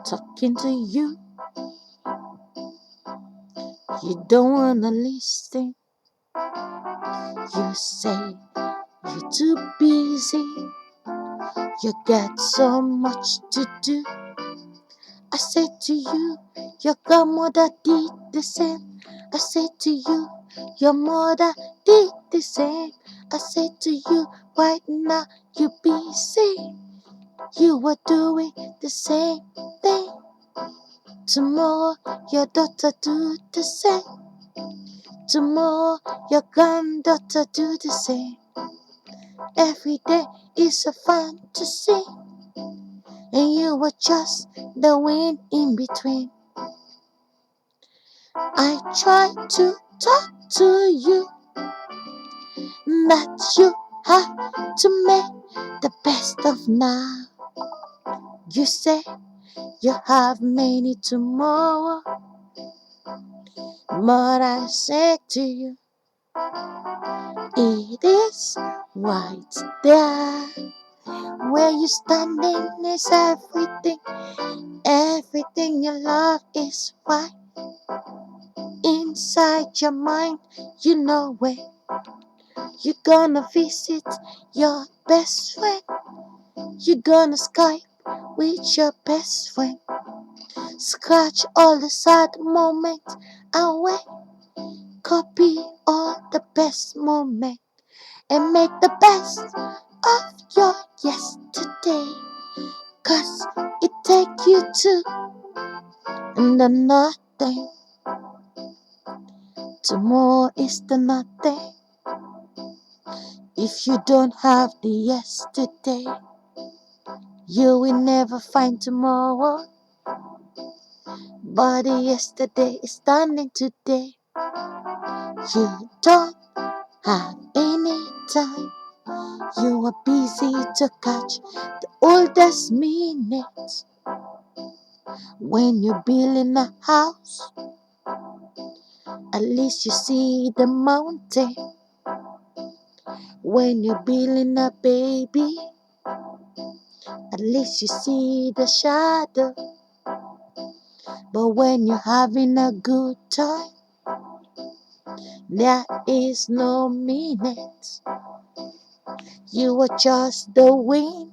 talking to you. You don't wanna listen. You say you're too busy. You got so much to do. I said to you, your grandmother did the same. I said to you, your mother did the same. I said to you, right now you busy. You were doing the same thing. Tomorrow your daughter do the same. Tomorrow your granddaughter do the same. Every day is a fantasy, and you were just the wind in between. I try to talk to you, that you have to make the best of now. You say you have many tomorrow, but I say to you, it is right there. Where you standing is everything. Everything you love is right inside your mind. You know where you're gonna visit your best friend. You're gonna Skype with your best friend. Scratch all the sad moments away. Copy all the best moments and make the best of your yesterday. 'Cause it take you to the nothing. Tomorrow is the nothing. If you don't have the yesterday, you will never find tomorrow. But the yesterday is standing today. You don't have any time. You are busy to catch the oldest minutes. When you're building a house, at least you see the mountain. When you're building a baby, at least you see the shadow. But when you're having a good time, there is no minute. You are just the wind,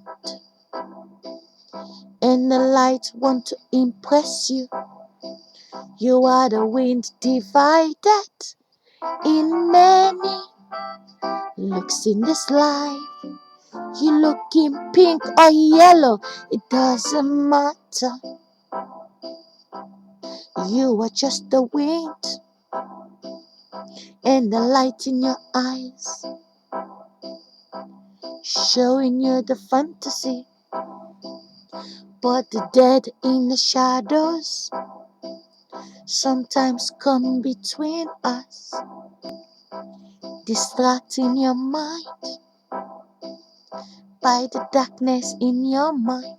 and the light want to impress you. You are the wind divided in many looks in this life. You look in pink or yellow, it doesn't matter. You are just the wind and the light in your eyes, showing you the fantasy. But the dead in the shadows sometimes come between us, distracting your mind by the darkness in your mind.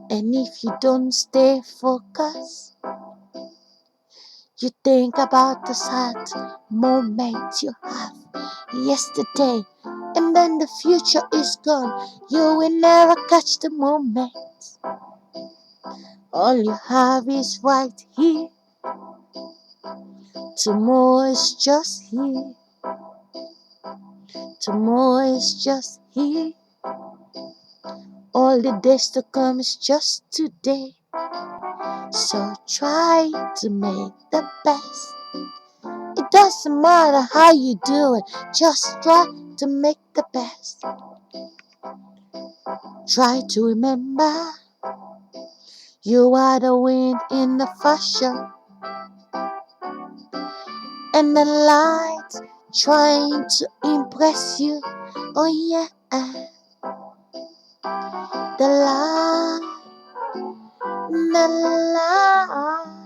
And if you don't stay focused, you think about the sad moment you have yesterday, and then the future is gone. You will never catch the moment. All you have is right here. Tomorrow is just here. Tomorrow is just here. All the days to come is just today. So try to make the best. It doesn't matter how you do it, just try to make the best. Try to remember, you are the wind in the fashion, and the light trying to impress you. Oh yeah, the light, the light.